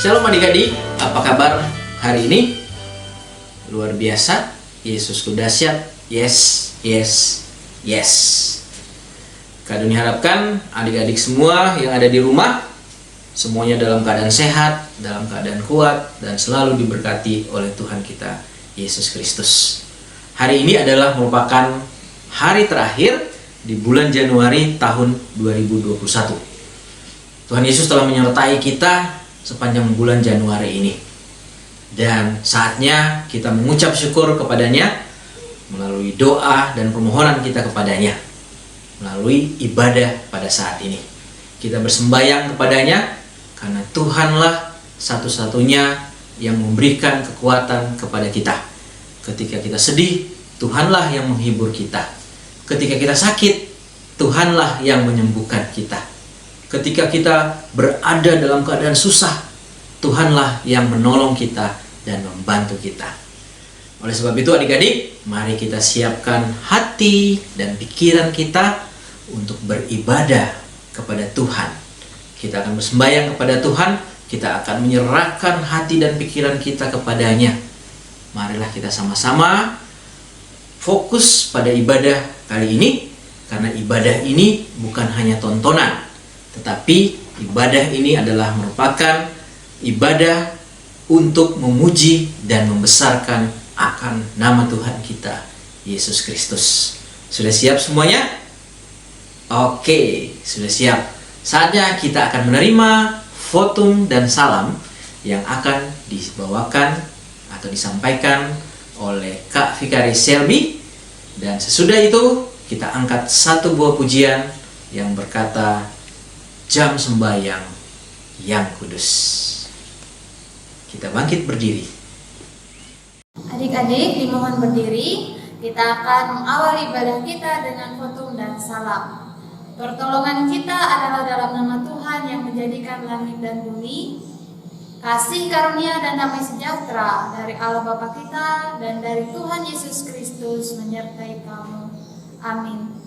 Shalom adik-adik, apa kabar hari ini? Luar biasa, Yesusku dahsyat. Yes, yes, yes. Kak Doni harapkan adik-adik semua yang ada di rumah semuanya dalam keadaan sehat, dalam keadaan kuat, dan selalu diberkati oleh Tuhan kita Yesus Kristus. Hari ini adalah merupakan hari terakhir di bulan Januari tahun 2021. Tuhan Yesus telah menyertai kita sepanjang bulan Januari ini. Dan saatnya kita mengucap syukur kepadanya melalui doa dan permohonan kita kepadanya, melalui ibadah pada saat ini. Kita bersembahyang kepadanya karena Tuhanlah satu-satunya yang memberikan kekuatan kepada kita. Ketika kita sedih, Tuhanlah yang menghibur kita. Ketika kita sakit, Tuhanlah yang menyembuhkan kita. Ketika kita berada dalam keadaan susah, Tuhanlah yang menolong kita dan membantu kita. Oleh sebab itu adik-adik, mari kita siapkan hati dan pikiran kita untuk beribadah kepada Tuhan. Kita akan bersembahyang kepada Tuhan, kita akan menyerahkan hati dan pikiran kita kepadanya. Marilah kita sama-sama fokus pada ibadah kali ini, karena ibadah ini bukan hanya tontonan, tetapi ibadah ini adalah merupakan ibadah untuk memuji dan membesarkan akan nama Tuhan kita, Yesus Kristus. Sudah siap semuanya? Oke, sudah siap. Saatnya kita akan menerima votum dan salam yang akan dibawakan atau disampaikan oleh Kak Fikari Selby. Dan sesudah itu kita angkat satu buah pujian yang berkata, Jam sembahyang yang kudus. Kita bangkit berdiri. Adik-adik dimohon berdiri. Kita akan mengawali ibadah kita dengan votum dan salam. Pertolongan kita adalah dalam nama Tuhan yang menjadikan langit dan bumi. Kasih karunia dan damai sejahtera dari Allah Bapa kita dan dari Tuhan Yesus Kristus menyertai kamu. Amin.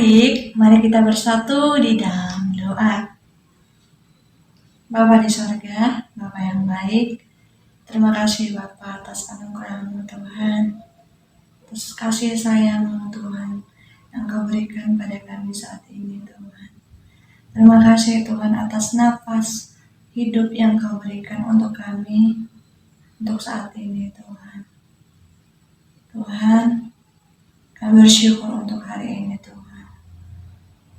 Adik-adik, mari kita bersatu di dalam doa. Bapa di sorga, Bapa yang baik, terima kasih Bapa atas anugerah-Mu Tuhan, atas kasih sayang-Mu Tuhan yang Kau berikan pada kami saat ini Tuhan. Terima kasih Tuhan atas nafas hidup yang Kau berikan untuk kami, untuk saat ini Tuhan. Tuhan, kami bersyukur untuk hari ini Tuhan.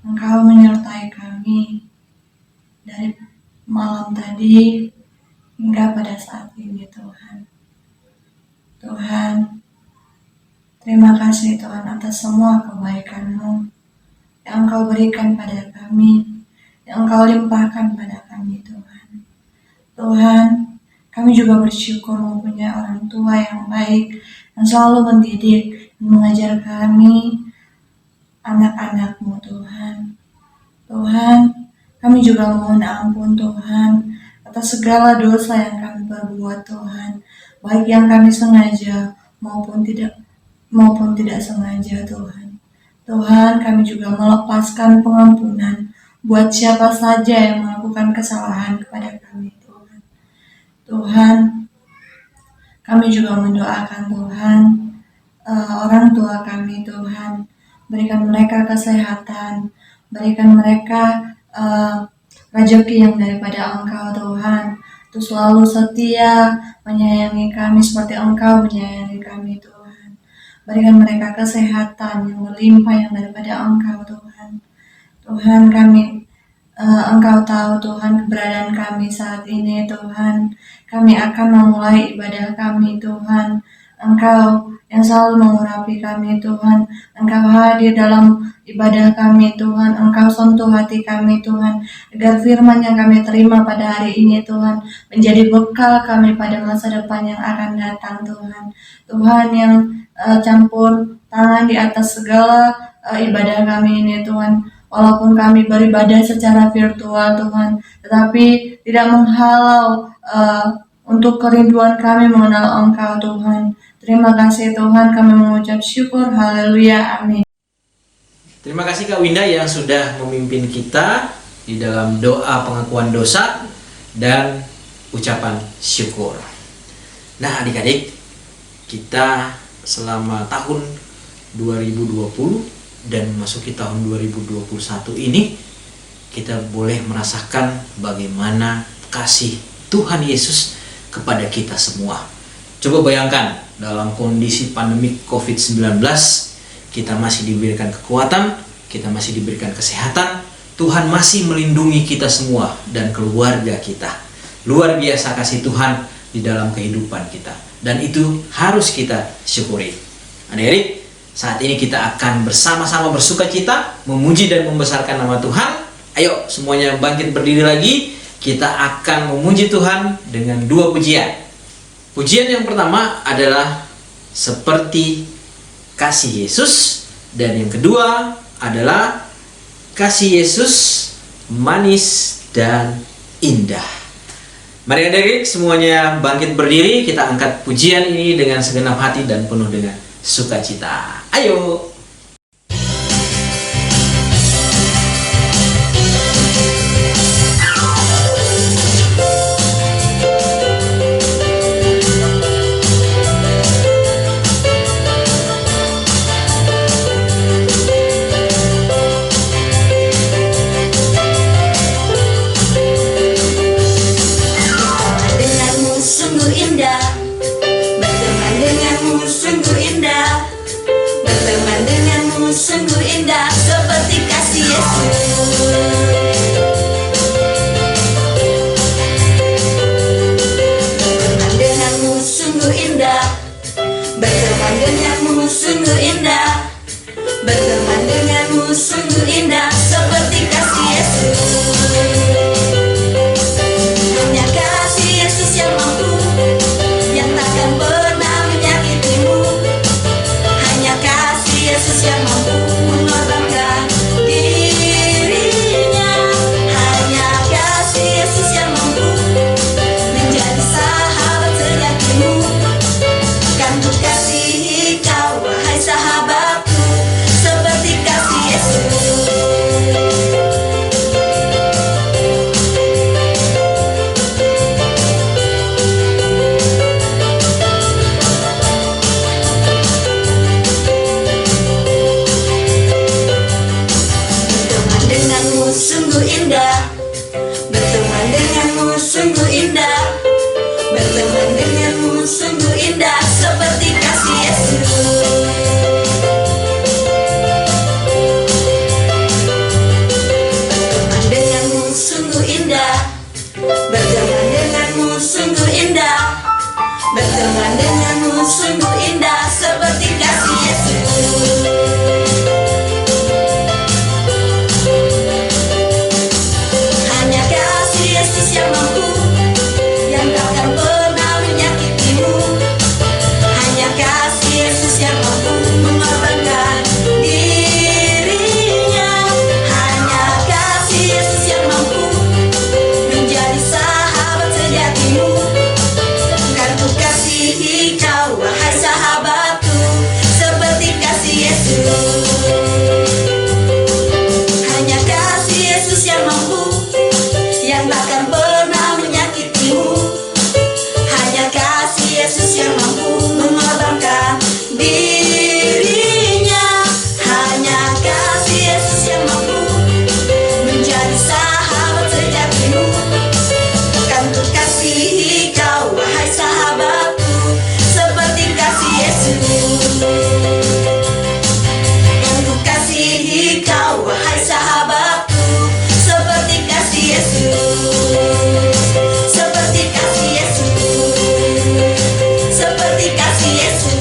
Engkau menyertai kami dari malam tadi hingga pada saat ini Tuhan. Tuhan, terima kasih Tuhan atas semua kebaikan-Mu yang Engkau berikan pada kami, yang Engkau limpahkan pada kami Tuhan. Tuhan, kami juga bersyukur mempunyai orang tua yang baik, yang selalu mendidik dan mengajar kami, anak-anak-Mu Tuhan. Tuhan, kami juga mohon ampun Tuhan atas segala dosa yang kami perbuat Tuhan, baik yang kami sengaja maupun tidak sengaja Tuhan. Tuhan, kami juga melepaskan pengampunan buat siapa saja yang melakukan kesalahan kepada kami Tuhan. Tuhan, kami juga mendoakan Tuhan, orang tua kami Tuhan, berikan mereka kesehatan, berikan mereka rezeki yang daripada Engkau Tuhan, untuk selalu setia menyayangi kami seperti Engkau menyayangi kami Tuhan. Berikan mereka kesehatan yang berlimpah yang daripada Engkau Tuhan. Tuhan, kami Engkau tahu Tuhan keberadaan kami saat ini Tuhan. Kami akan memulai ibadah kami Tuhan. Engkau yang selalu mengurapi kami Tuhan. Engkau hadir dalam ibadah kami Tuhan. Engkau sentuh hati kami Tuhan, agar firman yang kami terima pada hari ini Tuhan menjadi bekal kami pada masa depan yang akan datang Tuhan. Tuhan yang campur tangan di atas segala ibadah kami ini Tuhan. Walaupun kami beribadah secara virtual Tuhan, tetapi tidak menghalau untuk kerinduan kami mengenal Engkau Tuhan. Terima kasih Tuhan, kami mengucap syukur, haleluya, amin. Terima kasih Kak Winda yang sudah memimpin kita di dalam doa pengakuan dosa dan ucapan syukur. Nah adik-adik, kita selama tahun 2020 dan memasuki tahun 2021 ini, kita boleh merasakan bagaimana kasih Tuhan Yesus kepada kita semua. Coba bayangkan, dalam kondisi pandemi COVID-19, kita masih diberikan kekuatan, kita masih diberikan kesehatan, Tuhan masih melindungi kita semua dan keluarga kita. Luar biasa kasih Tuhan di dalam kehidupan kita, dan itu harus kita syukuri. Adik-adik, saat ini kita akan bersama-sama bersukacita, memuji dan membesarkan nama Tuhan. Ayo semuanya bangkit berdiri lagi. Kita akan memuji Tuhan dengan dua pujian. Pujian yang pertama adalah seperti kasih Yesus, dan yang kedua adalah kasih Yesus manis dan indah. Mari adik-adik semuanya bangkit berdiri, kita angkat pujian ini dengan segenap hati dan penuh dengan sukacita. Ayo. Sungguh indah seperti kasih Yesus. Berteman denganmu sungguh indah. Berteman denganmu sungguh indah. Berteman denganmu sungguh indah seperti kasih Yesus. Hanya kasih Yesus yang mampu, yang takkan pernah menyakitimu. Hanya kasih Yesus yang mampu mengorbankan dirinya. Hanya kasih Yesus yang mampu menjadi sahabat sejatimu. Kan ku kasihi kau wahai sahabatku seperti kasih Yesus. Tuhan denganmu sungguh indah seperti kasih Yesus. Hanya kasih Yesus yang mampu, yang takkan pernah menyakitimu. Hanya kasih Yesus yang mampu mengorbankan dirinya. Hanya kasih Yesus yang mampu menjadi sahabat sejatimu. Kan ku kasihi kau, wahai sahabatku, seperti kasih Yesus. Hanya kasih Yesus yang mampu, yang takkan pernah menyakitimu. Hanya kasih Yesus yang mampu mengorbankan dirinya. Hanya kasih Yesus yang mampu menjadi sahabat sejatimu. Kan ku kasihi kau, wahai sahabatku, seperti kasih Yesus. Kan ku kasihi kau, wahai sahabatku, seperti kasih Yesus. Seperti kasih Yesus. Seperti kasih Yesus.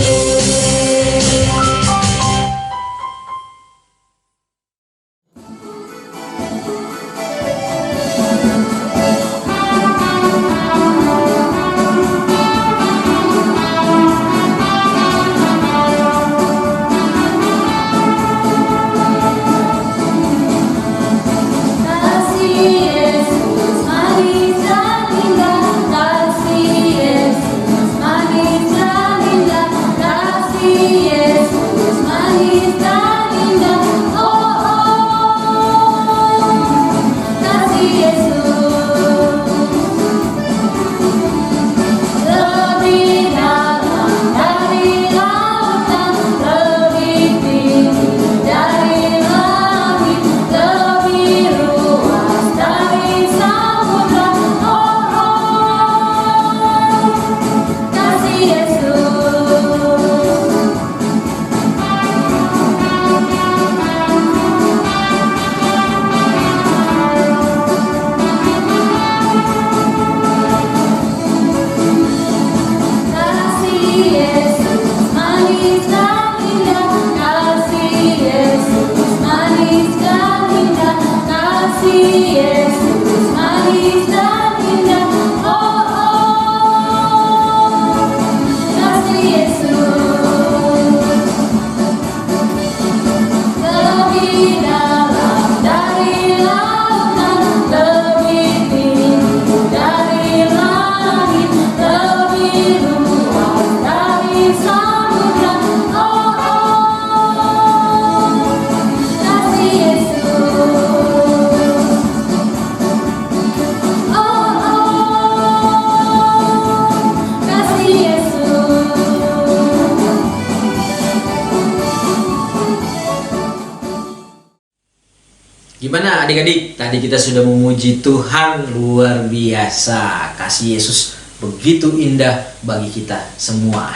Gimana adik-adik? Tadi kita sudah memuji Tuhan, luar biasa. Kasih Yesus begitu indah bagi kita semua.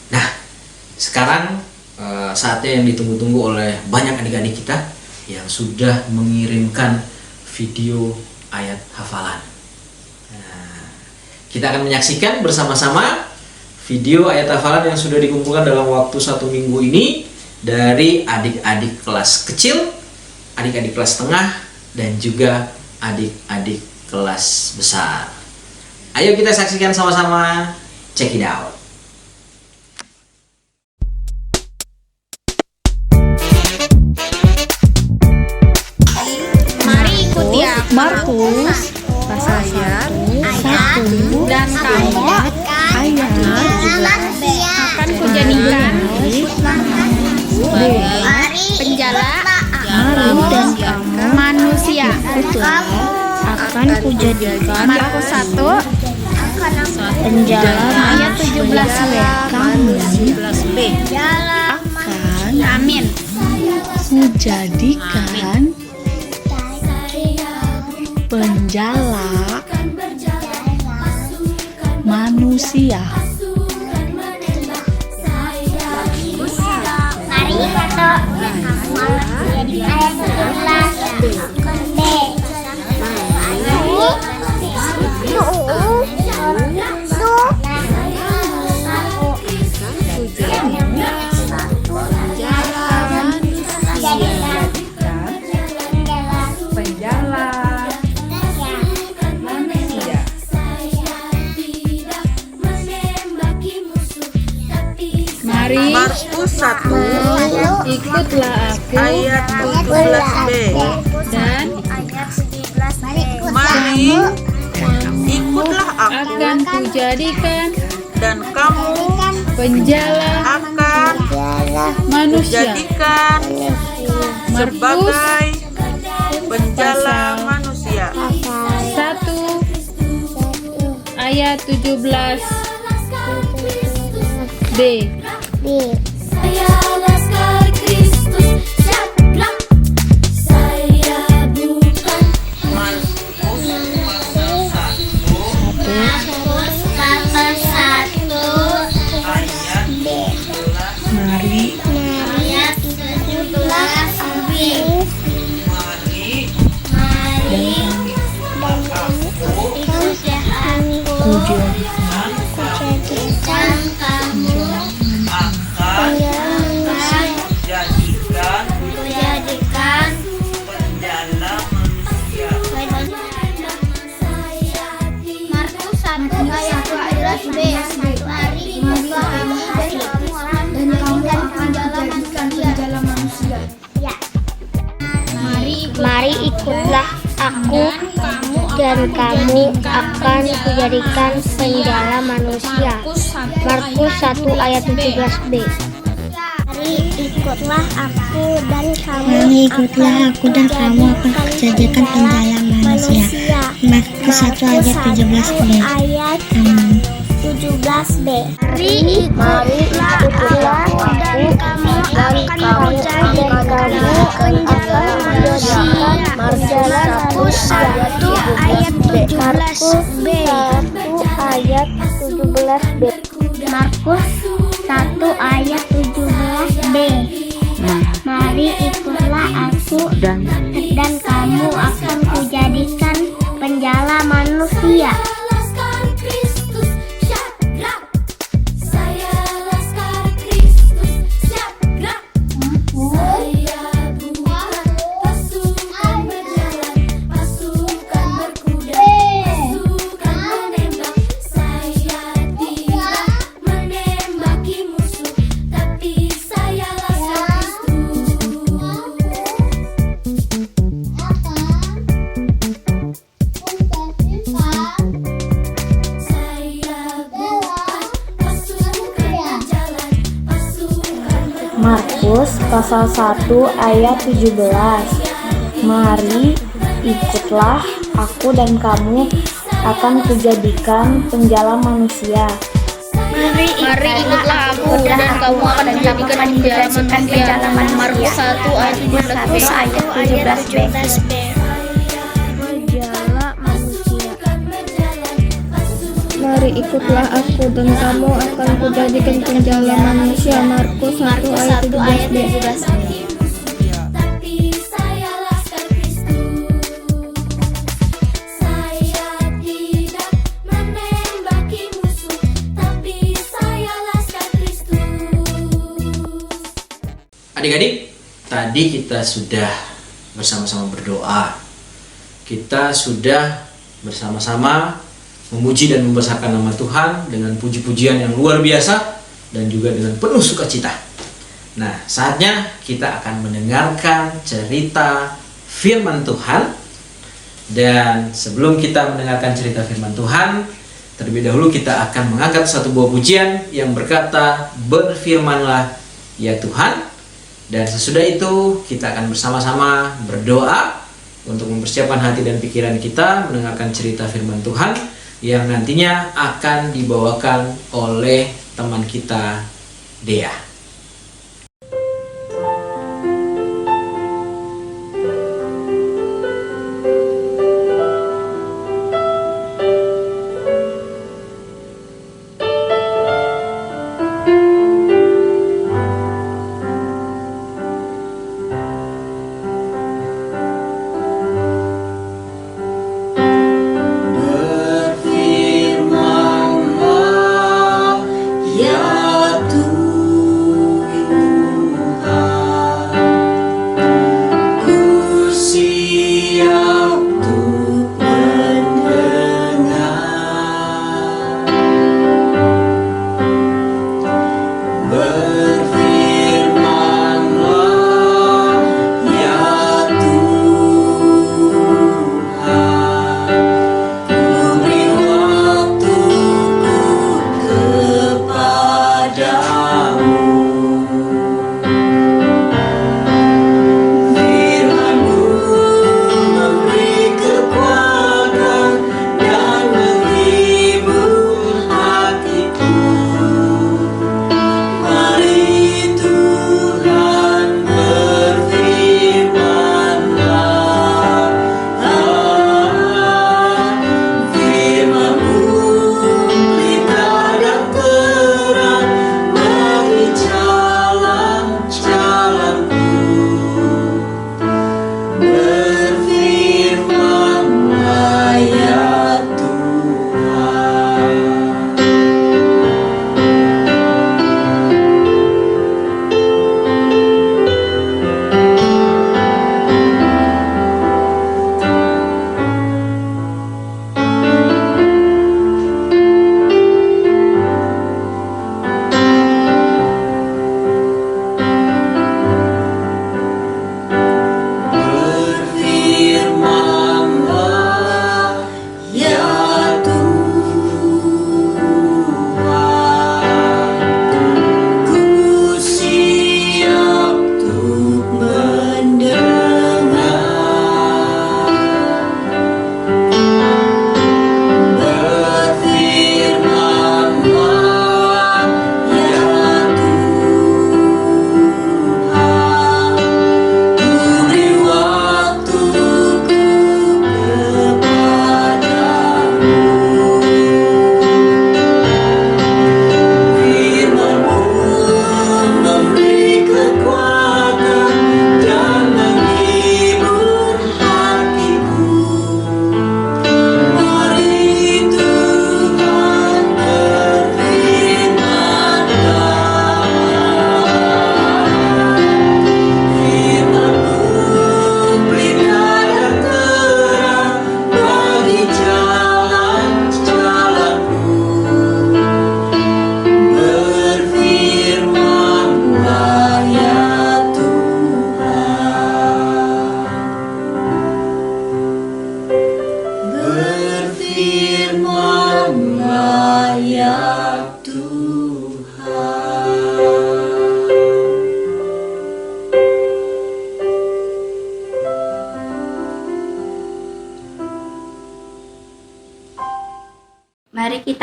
Nah, sekarang saatnya yang ditunggu-tunggu oleh banyak adik-adik kita yang sudah mengirimkan video ayat hafalan. Nah, kita akan menyaksikan bersama-sama video ayat hafalan yang sudah dikumpulkan dalam waktu 1 minggu ini dari adik-adik kelas kecil, adik-adik kelas tengah, dan juga adik-adik kelas besar. Ayo kita saksikan sama-sama. Check it out. Mari ikuti aku. Markus pasal 1 dan kamu ayat akan kujadikan penjala dan kamu manusia akan kujadikan Markus 1 penjala ayat 17b kamu akan kujadikan penjala manusia. Mari kita jadi ayat 17b. Mari Markus 1 ikutlah aku ayat 17b. dan Mari ikutlah aku akan kujadikan dan kamu penjala akan manusia. jadikan Markus sebagai penjala manusia. 1 ayat 17b. Saya Laskar Kristus, Syadrak. Saya bukan pasal 1 Mari ayat 17b. Mari ikutlah aku dan kamu kujadikan Markus 1 ayat 12b. Mari ikutlah aku dan kamu akan dijadikan penjala manusia. Mari ikutlah aku dan kamu akan kujadikan penjala manusia. Markus 1 ayat 17b. Mari ikutlah aku dan kamu akan kujadikan penjala manusia. Markus 1 ayat 17b. Mari ikutlah aku dan kamu akan kujadikan penjala manusia. Markus 1 ayat 17b. Markus 1 ayat 17b. Mari ikutlah aku dan kamu akan kujadikan penjala manusia. Markus pasal 1 ayat 17. Mari ikutlah aku dan kamu akan kujadikan penjala manusia. Mari ikutlah aku dan kamu akan menjadikan penjala manusia. Markus 1 ayat 17b. Mari ikutlah aku dan kamu akan kujadikan penjala manusia. Markus 1 ayat 17b. Adik-adik, tadi kita sudah bersama-sama berdoa. Kita sudah bersama-sama memuji dan membesarkan nama Tuhan dengan puji-pujian yang luar biasa dan juga dengan penuh sukacita. Nah, saatnya kita akan mendengarkan cerita firman Tuhan. Dan sebelum kita mendengarkan cerita firman Tuhan, terlebih dahulu kita akan mengangkat satu buah pujian yang berkata, "Berfirmanlah ya Tuhan." Dan sesudah itu kita akan bersama-sama berdoa untuk mempersiapkan hati dan pikiran kita mendengarkan cerita firman Tuhan yang nantinya akan dibawakan oleh teman kita, Dea. Berfirmanlah ya Tuhan.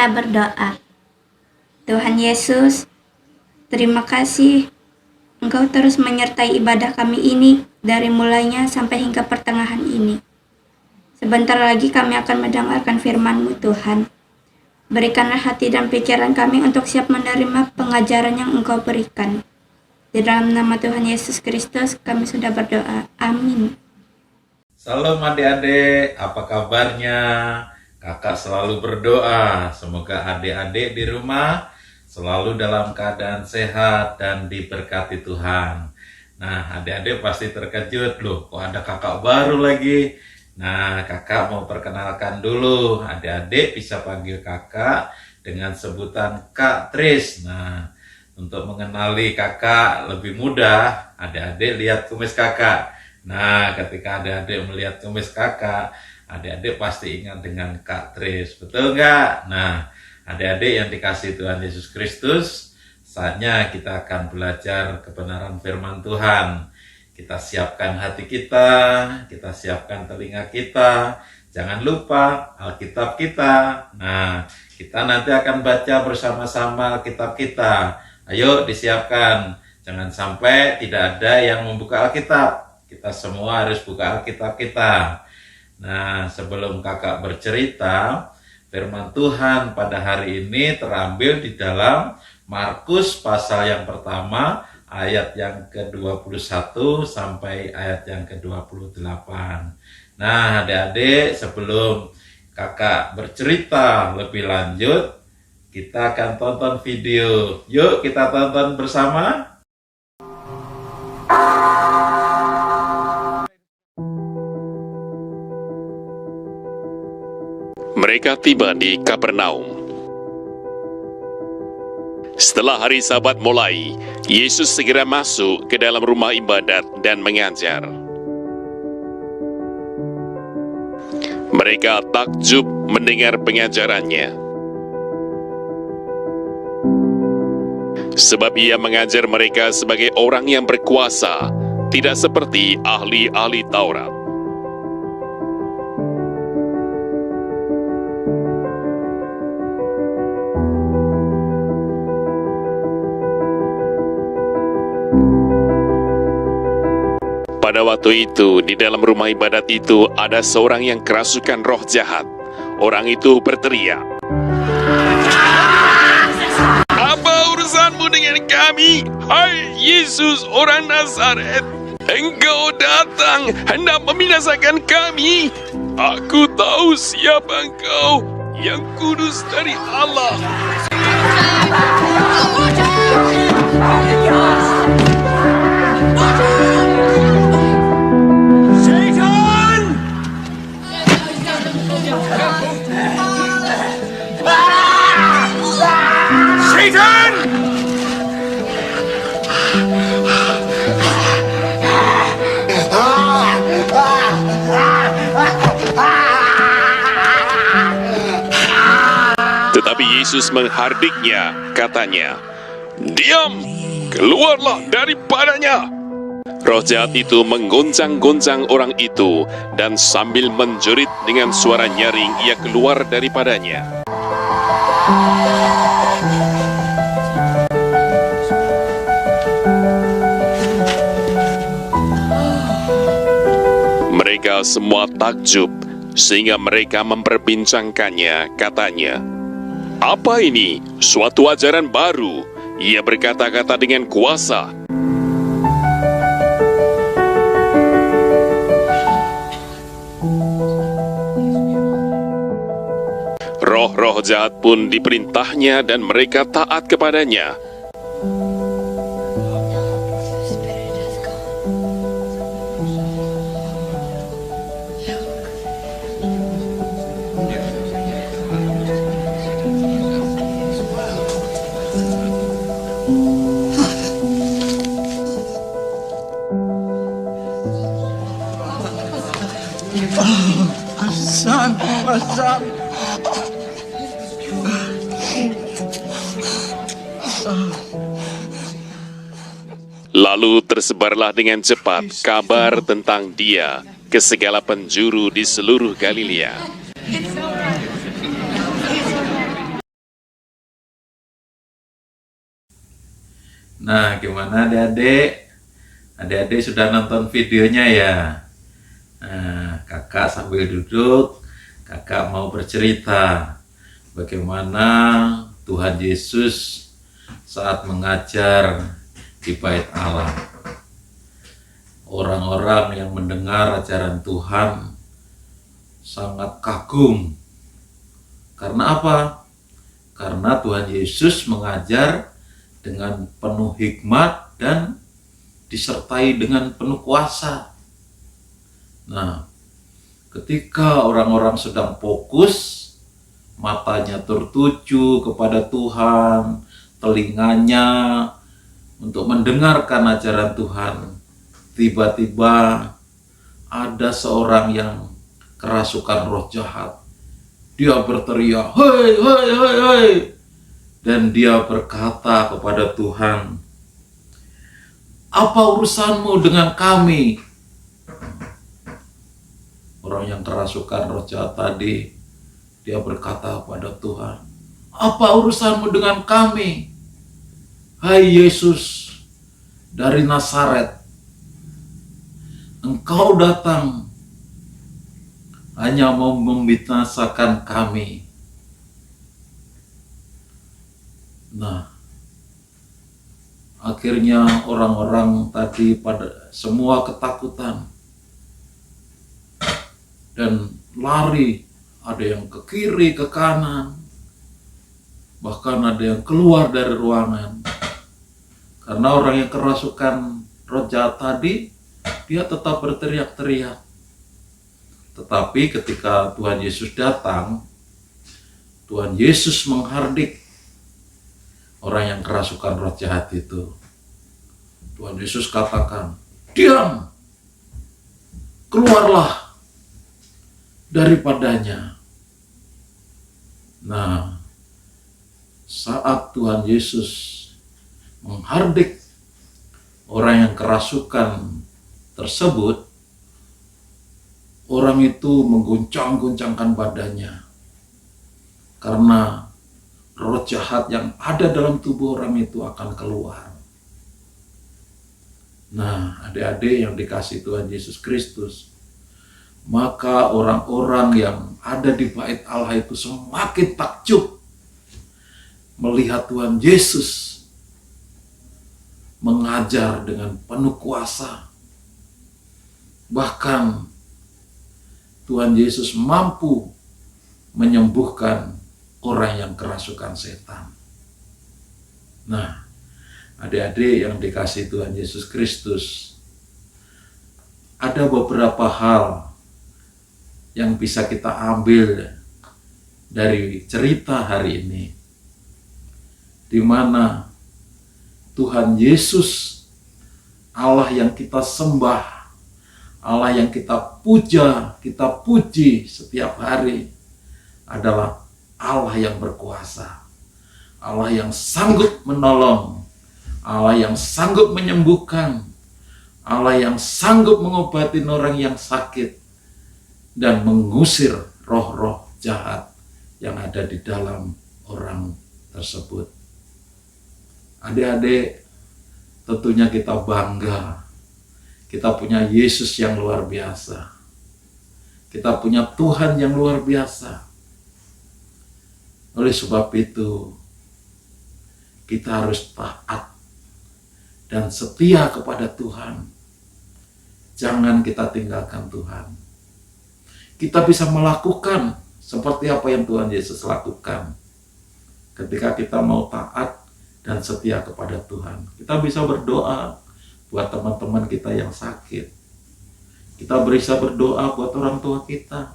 kita berdoa. Tuhan Yesus, terima kasih Engkau terus menyertai ibadah kami ini dari mulainya sampai hingga pertengahan ini. Sebentar lagi kami akan mendengarkan firman-Mu Tuhan. Berikanlah hati dan pikiran kami untuk siap menerima pengajaran yang Engkau berikan. Di dalam nama Tuhan Yesus Kristus kami sudah berdoa. Amin. Salam adik-adik, apa kabarnya? Kakak selalu berdoa, semoga adik-adik di rumah selalu dalam keadaan sehat dan diberkati Tuhan. Nah, adik-adik pasti terkejut loh, kok ada kakak baru lagi? Nah, kakak mau perkenalkan dulu, adik-adik bisa panggil kakak dengan sebutan Kak Tris. Nah, untuk mengenali kakak lebih mudah, adik-adik lihat kumis kakak. Nah, ketika adik-adik melihat kumis kakak, adik-adik pasti ingat dengan Kak Tris, betul nggak? Nah, adik-adik yang dikasihi Tuhan Yesus Kristus, saatnya kita akan belajar kebenaran firman Tuhan. Kita siapkan hati kita siapkan telinga kita, jangan lupa Alkitab kita. Nah, kita nanti akan baca bersama-sama Alkitab kita. Ayo disiapkan, jangan sampai tidak ada yang membuka Alkitab. Kita semua harus buka Alkitab kita. Nah, sebelum kakak bercerita, firman Tuhan pada hari ini terambil di dalam Markus pasal yang pertama, ayat yang ke-21 sampai ayat yang ke-28. Nah, adik-adik, sebelum kakak bercerita lebih lanjut, kita akan tonton video. Yuk kita tonton bersama. Mereka tiba di Kapernaum. Setelah hari Sabat mulai, Yesus segera masuk ke dalam rumah ibadat dan mengajar. Mereka takjub mendengar pengajarannya, sebab ia mengajar mereka sebagai orang yang berkuasa, tidak seperti ahli-ahli Taurat. Pada waktu itu, di dalam rumah ibadat itu ada seorang yang kerasukan roh jahat. Orang itu berteriak, "Apa urusanmu dengan kami, hai Yesus orang Nazaret? Engkau datang hendak membinasakan kami. Aku tahu siapa engkau, yang kudus dari Allah." Tetapi Yesus menghardiknya, katanya, "Diam, keluarlah daripadanya." Roh jahat itu menggoncang-goncang orang itu, dan sambil menjerit dengan suara nyaring, ia keluar daripadanya. Mereka semua takjub, sehingga mereka memperbincangkannya, katanya, "Apa ini? Suatu ajaran baru. Ia berkata-kata dengan kuasa." Roh-roh jahat pun diperintahnya dan mereka taat kepadanya. Lalu tersebarlah dengan cepat kabar tentang dia ke segala penjuru di seluruh Galilea. Nah, gimana adik-adik? Adik-adik sudah nonton videonya ya? Nah, kakak sambil duduk, kakak mau bercerita bagaimana Tuhan Yesus saat mengajar di Bait Allah. Orang-orang yang mendengar ajaran Tuhan sangat kagum. Karena apa? Karena Tuhan Yesus mengajar dengan penuh hikmat dan disertai dengan penuh kuasa. Nah, ketika orang-orang sedang fokus, matanya tertuju kepada Tuhan, telinganya untuk mendengarkan ajaran Tuhan, tiba-tiba ada seorang yang kerasukan roh jahat. Dia berteriak, "Hei, hei, hei, hei!" Dan dia berkata kepada Tuhan, "Apa urusanmu dengan kami?" Orang yang kerasukan roh jahat tadi, dia berkata kepada Tuhan, "Apa urusanmu dengan kami? Hai Yesus dari Nazaret, Engkau datang hanya mau membinasakan kami." Nah, akhirnya orang-orang tadi pada semua ketakutan dan lari, ada yang ke kiri, ke kanan, bahkan ada yang keluar dari ruangan. Karena orang yang kerasukan roh jahat tadi, dia tetap berteriak-teriak. Tetapi ketika Tuhan Yesus datang, Tuhan Yesus menghardik orang yang kerasukan roh jahat itu. Tuhan Yesus katakan, "Diam! Keluarlah daripadanya." Nah, saat Tuhan Yesus menghardik orang yang kerasukan tersebut, orang itu mengguncang-guncangkan badannya karena roh jahat yang ada dalam tubuh orang itu akan keluar. Nah, adik-adik yang dikasihi Tuhan Yesus Kristus, maka orang-orang yang ada di Bait Allah itu semakin takjub melihat Tuhan Yesus mengajar dengan penuh kuasa. Bahkan Tuhan Yesus mampu menyembuhkan orang yang kerasukan setan. Nah, adik-adik yang dikasihi Tuhan Yesus Kristus, ada beberapa hal yang bisa kita ambil dari cerita hari ini, di mana Tuhan Yesus, Allah yang kita sembah, Allah yang kita puja, kita puji setiap hari, adalah Allah yang berkuasa, Allah yang sanggup menolong, Allah yang sanggup menyembuhkan, Allah yang sanggup mengobati orang yang sakit dan mengusir roh-roh jahat yang ada di dalam orang tersebut. Adik-adik, tentunya kita bangga. Kita punya Yesus yang luar biasa. Kita punya Tuhan yang luar biasa. Oleh sebab itu, kita harus taat dan setia kepada Tuhan. Jangan kita tinggalkan Tuhan. Kita bisa melakukan seperti apa yang Tuhan Yesus lakukan. Ketika kita mau taat dan setia kepada Tuhan, kita bisa berdoa buat teman-teman kita yang sakit. Kita bisa berdoa buat orang tua kita.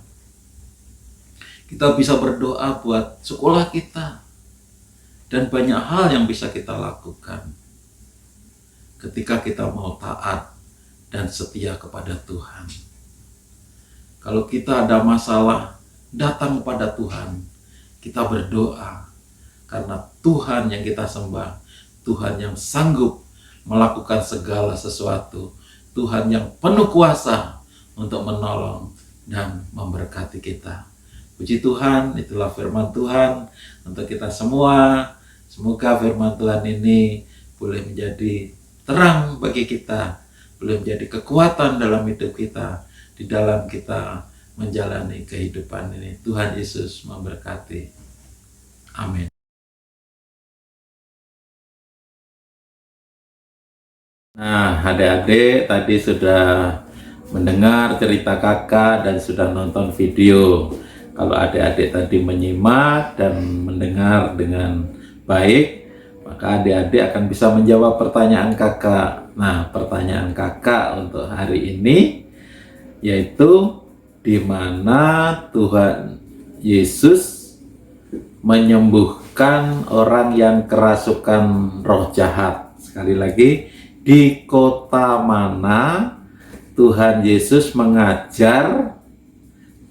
Kita bisa berdoa buat sekolah kita. Dan banyak hal yang bisa kita lakukan ketika kita mau taat dan setia kepada Tuhan. Kalau kita ada masalah, datang kepada Tuhan. Kita berdoa. Karena Tuhan yang kita sembah, Tuhan yang sanggup melakukan segala sesuatu, Tuhan yang penuh kuasa untuk menolong dan memberkati kita. Puji Tuhan, itulah firman Tuhan untuk kita semua. Semoga firman Tuhan ini boleh menjadi terang bagi kita, boleh menjadi kekuatan dalam hidup kita, di dalam kita menjalani kehidupan ini. Tuhan Yesus memberkati. Amin. Nah, adik-adik tadi sudah mendengar cerita kakak dan sudah nonton video. Kalau adik-adik tadi menyimak dan mendengar dengan baik, maka adik-adik akan bisa menjawab pertanyaan kakak. Nah, pertanyaan kakak untuk hari ini yaitu, di mana Tuhan Yesus menyembuhkan orang yang kerasukan roh jahat? Sekali lagi, di kota mana Tuhan Yesus mengajar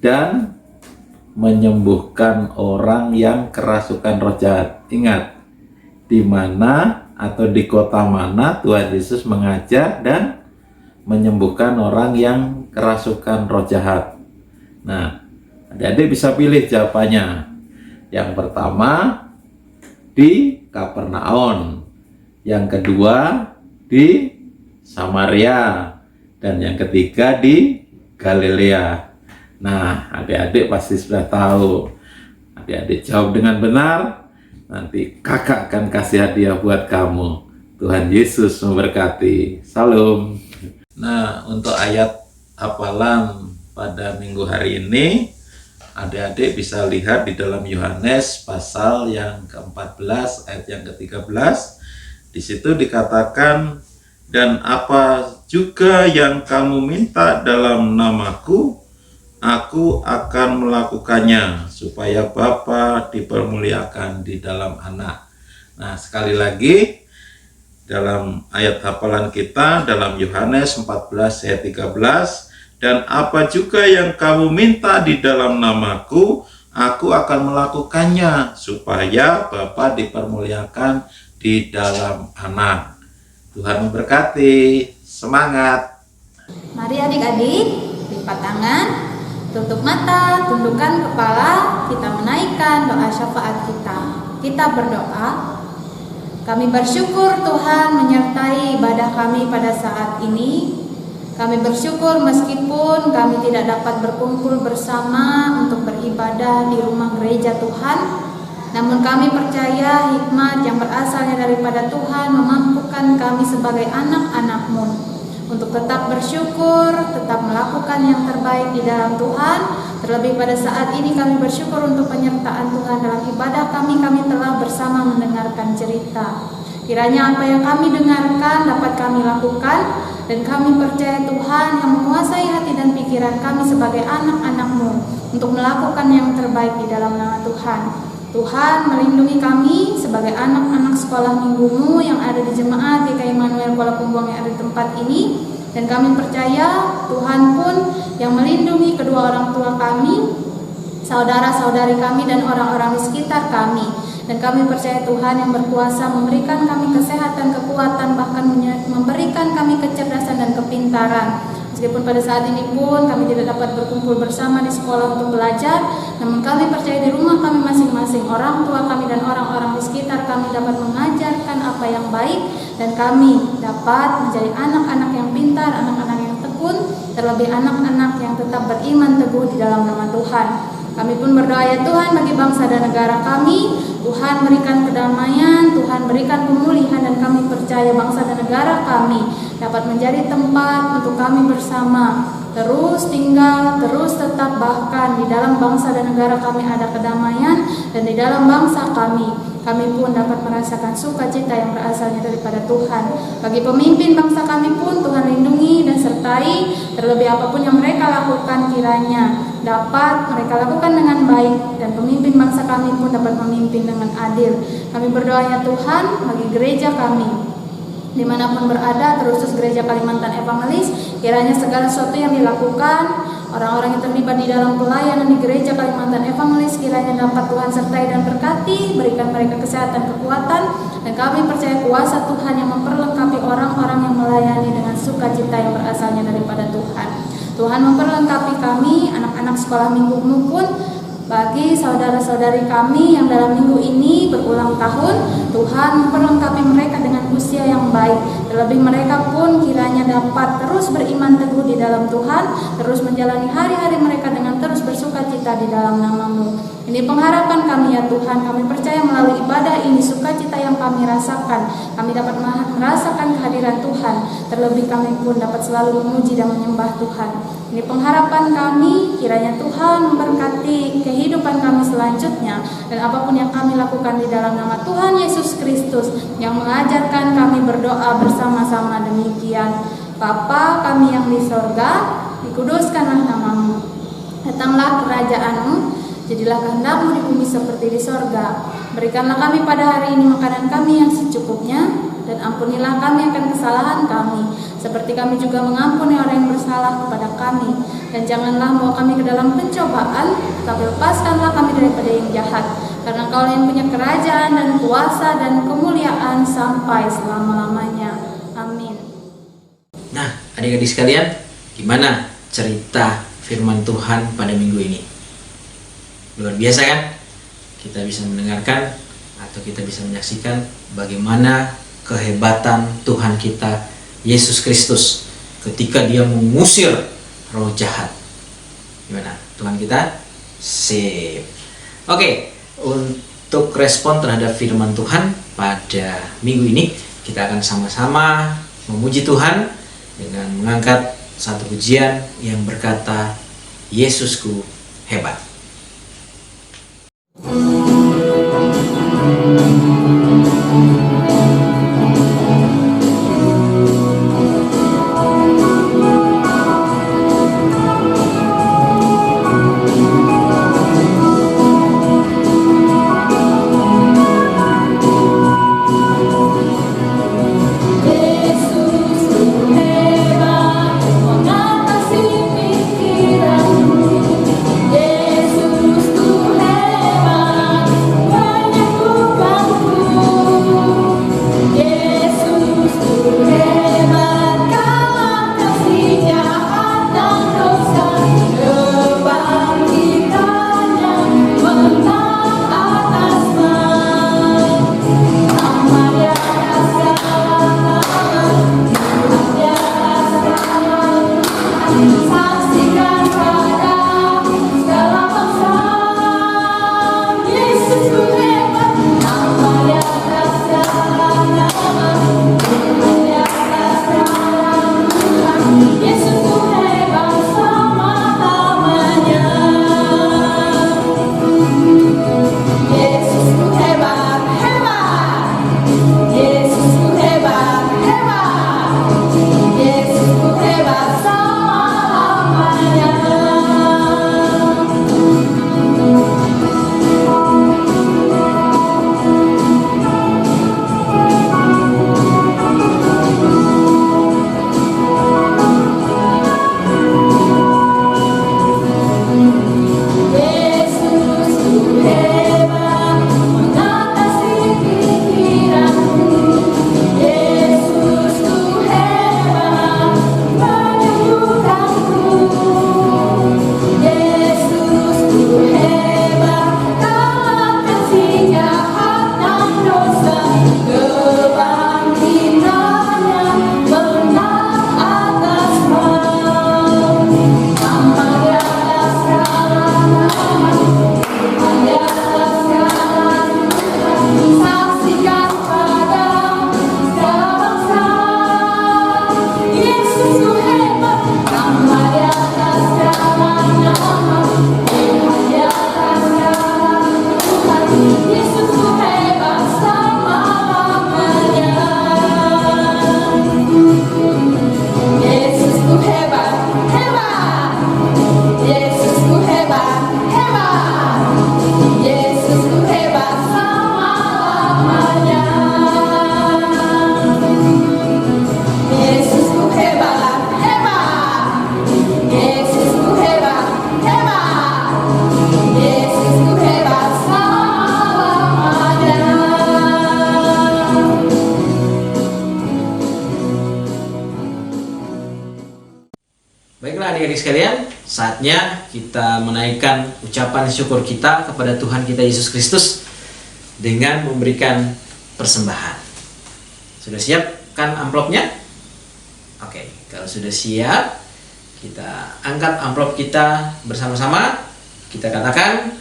dan menyembuhkan orang yang kerasukan roh jahat? Ingat, di mana atau di kota mana Tuhan Yesus mengajar dan menyembuhkan orang yang kerasukan roh jahat? Nah, adik-adik bisa pilih jawabannya. Yang pertama, di Kapernaum. Yang kedua, di Samaria. Dan yang ketiga, di Galilea. Nah, adik-adik pasti sudah tahu. Adik-adik jawab dengan benar, nanti kakak akan kasih hadiah buat kamu. Tuhan Yesus memberkati. Salam. Nah, untuk ayat hafalan pada minggu hari ini, adik-adik bisa lihat di dalam Yohanes pasal yang ke-14 ayat yang ke-13. Di situ dikatakan, dan apa juga yang kamu minta dalam namaku, aku akan melakukannya, supaya Bapa dipermuliakan di dalam Anak. Nah, sekali lagi, dalam ayat hafalan kita, dalam Yohanes 14 ayat 13, dan apa juga yang kamu minta di dalam namaku, aku akan melakukannya, supaya Bapa dipermuliakan di dalam Anak. Tuhan memberkati. Semangat. Mari adik-adik, lipat tangan, tutup mata, tundukkan kepala, kita menaikkan doa syafaat kita. Kita berdoa. Kami bersyukur Tuhan menyertai ibadah kami pada saat ini. Kami bersyukur meskipun kami tidak dapat berkumpul bersama untuk beribadah di rumah gereja Tuhan, namun kami percaya hikmat yang berasalnya daripada Tuhan memampukan kami sebagai anak-anak-Mu untuk tetap bersyukur, tetap melakukan yang terbaik di dalam Tuhan. Terlebih pada saat ini kami bersyukur untuk penyertaan Tuhan dalam ibadah kami telah bersama mendengarkan cerita. Kiranya apa yang kami dengarkan dapat kami lakukan, dan kami percaya Tuhan yang menguasai hati dan pikiran kami sebagai anak-anak-Mu untuk melakukan yang terbaik di dalam nama Tuhan. Tuhan melindungi kami sebagai anak-anak sekolah minggu-Mu yang ada di jemaat GKI Immanuel Kuala Pembuang yang ada di tempat ini. Dan kami percaya Tuhan pun yang melindungi kedua orang tua kami, saudara-saudari kami, dan orang-orang di sekitar kami. Dan kami percaya Tuhan yang berkuasa memberikan kami kesehatan, kekuatan, bahkan memberikan kami kecerdasan dan kepintaran. Meskipun pada saat ini pun kami tidak dapat berkumpul bersama di sekolah untuk belajar, namun kami percaya di rumah kami masing-masing, orang tua kami dan orang-orang di sekitar kami dapat mengajarkan apa yang baik, dan kami dapat menjadi anak-anak yang pintar, anak-anak yang tekun, terlebih anak-anak yang tetap beriman teguh di dalam nama Tuhan. Kami pun berdoa ya Tuhan bagi bangsa dan negara kami, Tuhan berikan kedamaian, Tuhan berikan pemulihan, dan kami percaya bangsa dan negara kami dapat menjadi tempat untuk kami bersama terus tinggal, terus tetap, bahkan di dalam bangsa dan negara kami ada kedamaian, dan di dalam bangsa kami pun dapat merasakan sukacita yang berasalnya daripada Tuhan. Bagi pemimpin bangsa kami pun Tuhan lindungi dan sertai, terlebih apapun yang mereka lakukan kiranya dapat mereka lakukan dengan baik, dan pemimpin bangsa kami pun dapat memimpin dengan adil. Kami berdoa ya Tuhan bagi gereja kami dimanapun berada, terkhusus gereja Kalimantan Evangelis, kiranya segala sesuatu yang dilakukan orang-orang yang terlibat di dalam pelayanan di gereja Kalimantan Evangelis kiranya dapat Tuhan sertai dan berkati, berikan mereka kesehatan, kekuatan, dan kami percaya kuasa Tuhan yang memperlengkapi orang-orang yang melayani dengan sukacita yang berasalnya daripada Tuhan. Tuhan memperlengkapi kami, anak-anak sekolah minggu-mu pun, bagi saudara-saudari kami yang dalam minggu ini berulang tahun, Tuhan memperlengkapi mereka dengan usia Terlebih mereka pun kiranya dapat terus beriman teguh di dalam Tuhan, terus menjalani hari-hari mereka dengan terus bersukacita di dalam nama-Mu. Ini pengharapan kami ya Tuhan, kami percaya melalui ibadah ini sukacita yang kami rasakan, kami dapat merasakan kehadiran Tuhan, terlebih kami pun dapat selalu memuji dan menyembah Tuhan. Ini pengharapan kami, kiranya Tuhan memberkati kehidupan kami selanjutnya, dan apapun yang kami lakukan di dalam nama Tuhan Yesus Kristus yang mengajarkan kami berdoa bersama-sama demikian. Bapa kami yang di sorga, dikuduskanlah nama-Mu, datanglah kerajaan-Mu, jadilah kehendak-Mu di bumi seperti di sorga. Berikanlah kami pada hari ini makanan kami yang secukupnya, dan ampunilah kami akan kesalahan kami, seperti kami juga mengampuni orang yang bersalah kepada kami. Dan janganlah membawa kami ke dalam pencobaan, tapi lepaskanlah kami daripada yang jahat. Karena Engkau yang punya kerajaan dan kuasa dan kemuliaan sampai selama-lamanya. Amin. Nah, adik-adik sekalian, gimana cerita firman Tuhan pada minggu ini? Luar biasa kan? Kita bisa mendengarkan atau kita bisa menyaksikan bagaimana kehebatan Tuhan kita Yesus Kristus ketika Dia mengusir roh jahat. Gimana? Tuhan kita sip. Oke, untuk respon terhadap firman Tuhan pada minggu ini, kita akan sama-sama memuji Tuhan dengan mengangkat satu pujian yang berkata, Yesusku hebat. Baiklah adik-adik sekalian, saatnya kita menaikkan ucapan syukur kita kepada Tuhan kita Yesus Kristus dengan memberikan persembahan. Sudah siap siapkan amplopnya? Oke, kalau sudah siap, kita angkat amplop kita bersama-sama. Kita katakan,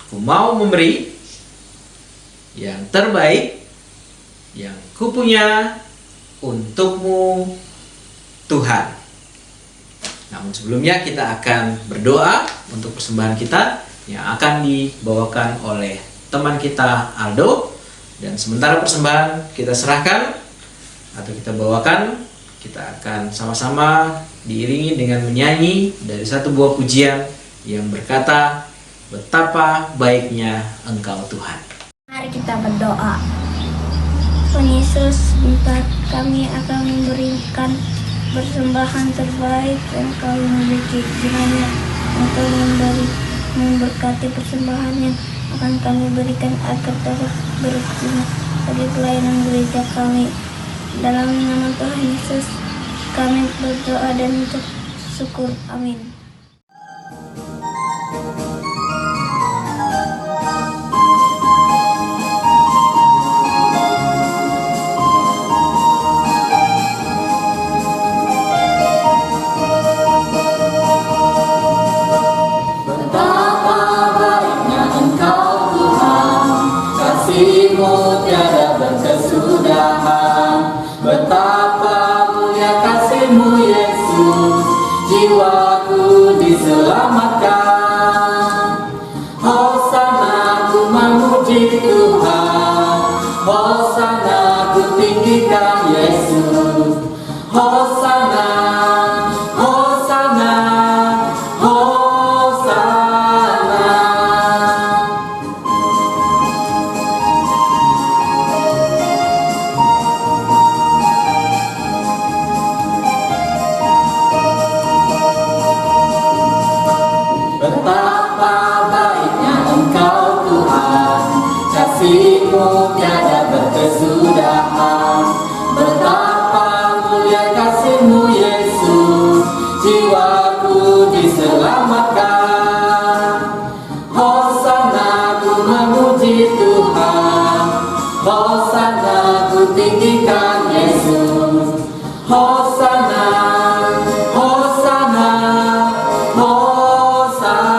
ku mau memberi yang terbaik yang kupunya untukmu, Tuhan. Namun sebelumnya kita akan berdoa untuk persembahan kita yang akan dibawakan oleh teman kita Aldo. Dan sementara persembahan kita serahkan atau kita bawakan, kita akan sama-sama diiringi dengan menyanyi dari satu buah pujian yang berkata, betapa baiknya Engkau Tuhan. Mari kita berdoa. Tuhan Yesus, entah kami akan memberikan persembahan terbaik yang Kau miliki. Kiranya Engkau memberkati persembahan yang akan kami berikan agar dapat berguna bagi pelayanan gereja kami. Dalam nama Tuhan Yesus kami berdoa dan untuk syukur. Amin. Betapa mulia kasih-Mu Yesus, jiwaku diselamatkan. Hosana ku memuji Tuhan, Hosana ku tinggikan Yesus. Hosana, Hosana, Hosana. Betapa baiknya Engkau Tuhan, kasih-Mu tiada berkesudahan. Betapa mulia kasih-Mu Yesus, jiwaku diselamatkan. Hosana ku memuji Tuhan, Hosana ku tinggikan Yesus. Hosana, Hosana, Hosana.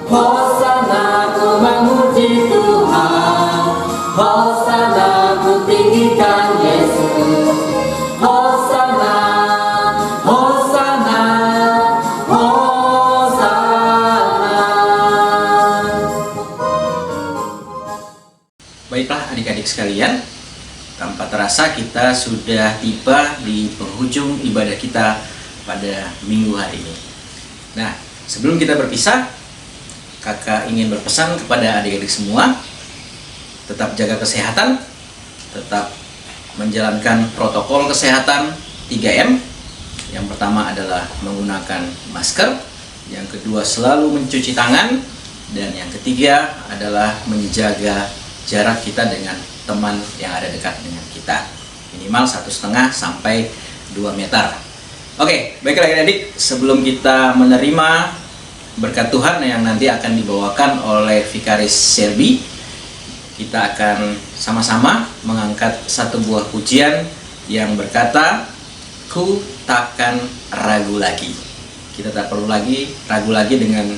Hosana ku memuji Tuhan, Hosana ku tinggikan Yesus. Hosana, Hosana, Hosana. Baiklah adik-adik sekalian, tanpa terasa kita sudah tiba di penghujung ibadah kita pada minggu hari ini. Nah, sebelum kita berpisah, kakak ingin berpesan kepada adik-adik semua, tetap jaga kesehatan, tetap menjalankan protokol kesehatan 3M. Yang pertama adalah menggunakan masker, yang kedua selalu mencuci tangan, dan yang ketiga adalah menjaga jarak kita dengan teman yang ada dekat dengan kita, minimal 1,5 sampai 2 meter. Oke, baiklah adik-adik, sebelum kita menerima berkat Tuhan yang nanti akan dibawakan oleh Vikaris Serbi, kita akan sama-sama mengangkat satu buah pujian yang berkata, ku takkan ragu lagi. Kita tak perlu lagi ragu lagi dengan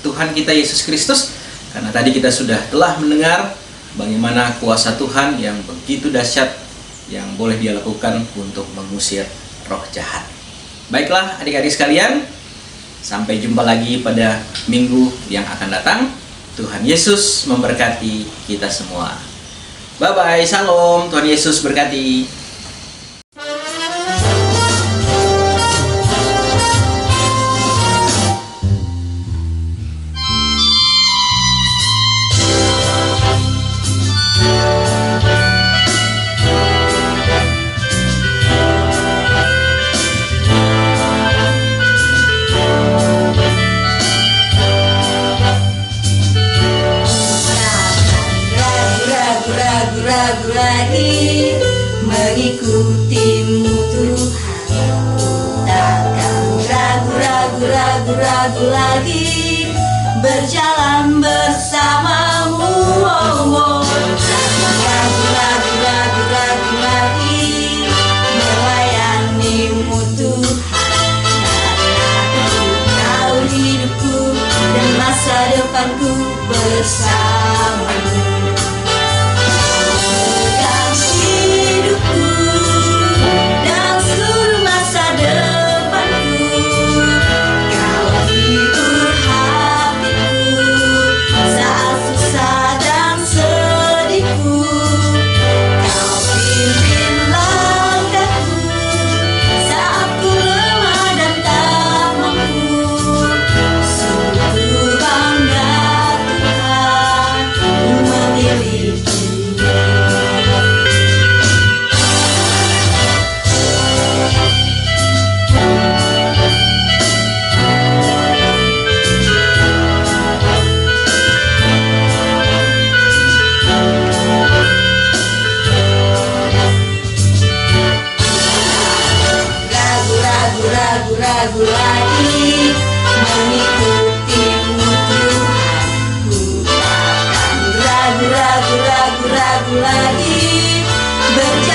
Tuhan kita Yesus Kristus, karena tadi kita sudah telah mendengar bagaimana kuasa Tuhan yang begitu dahsyat yang boleh Dia lakukan untuk mengusir roh jahat. Baiklah adik-adik sekalian, sampai jumpa lagi pada minggu yang akan datang. Tuhan Yesus memberkati kita semua. Bye-bye, salam, Tuhan Yesus berkati. Ragu lagi mengikutimu Tuhan, takkan ragu lagi berjalan bersamamu. Ragu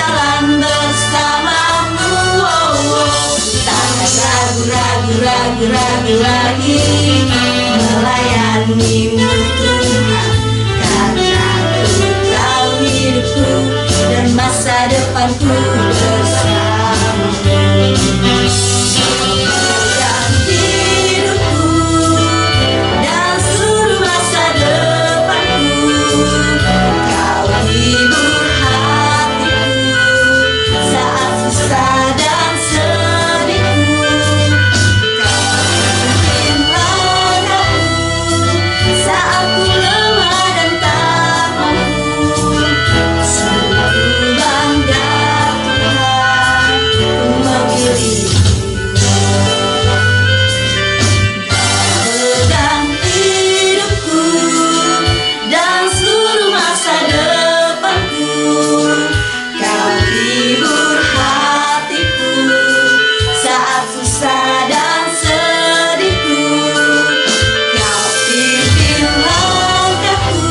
berjalan bersamamu. Takkan ragu lagi melayanimu Tuhan, karena Ku tahu hidupku dan masa depanku bersamamu. Dan hidupku dan seluruh masa depanku, Kau hibur hatiku saat susah dan sedihku. Kau pimpin langkahku saat ku lemah dan tak mampu. Sungguh ku bangga Tuhan, ku memiliki pegang hidupku dan seluruh masa depanku. Kau hibur hatiku saat susah dan sedihku. Kau pimpin langkahku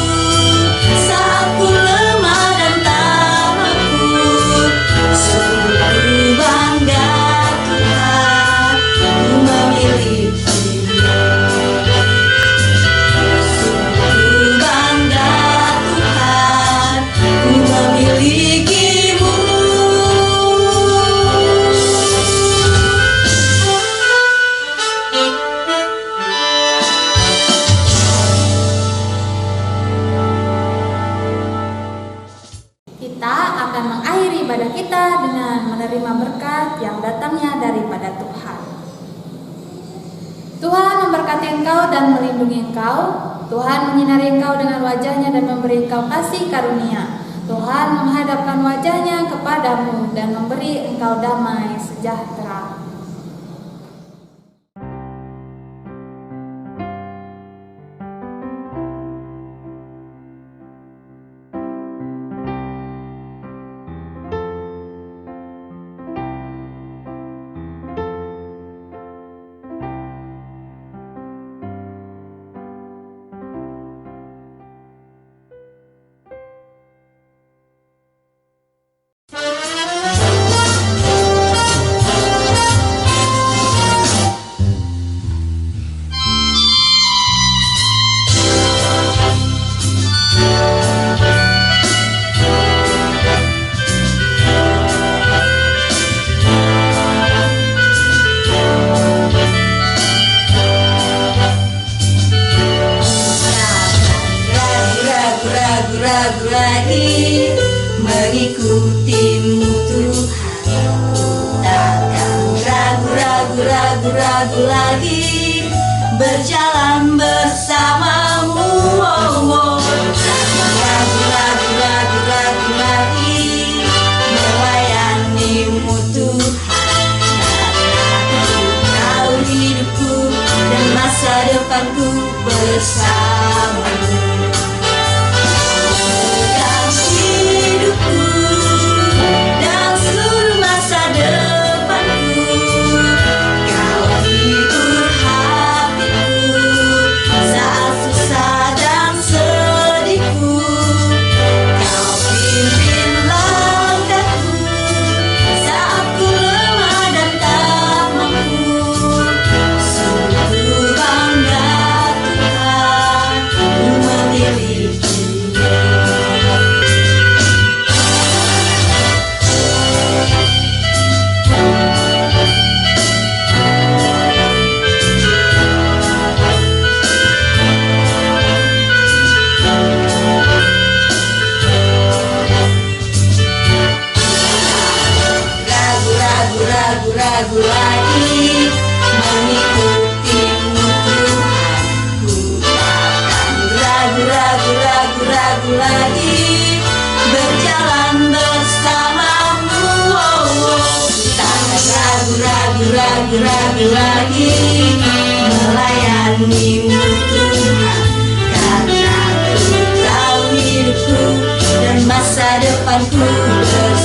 saat ku lemah dan tak mampu. Sungguh ku bangga Tuhan, ku memilikimu. Sungguh bangga Tuhan, ku memilikimu. Kita akan mengakhiri ibadah kita dengan menerima berkat yang datangnya daripada Tuhan. Tuhan memberkati engkau dan melindungi engkau. Tuhan menyinari engkau dengan wajahnya dan memberi engkau kasih karunia. Tuhan menghadapkan wajahnya kepadamu dan memberi engkau damai sejahtera. Ragu lagi mengikutimu Tuhan. Ku takkan ragu lagi berjalan bersamamu. Takkan ragu lagi melayanimu Tuhan, karena Ku tahu hidupku dan masa depanku bersamamu. Dan seluruh masa depanku, Kau hibur hatiku saat susah dan sedihku. Kau pimpin langkahku saat ku lemah dan tak mampu. Sungguh bangga Tuhan, ku memilikimu. Ragu lagi mengikutimu Tuhan. Ku takkan ragu lagi berjalan bersamamu. Takkan ragu lagi melayanimu Tuhan, karena Ku tahu hidupku dan masa depanku bersamamu.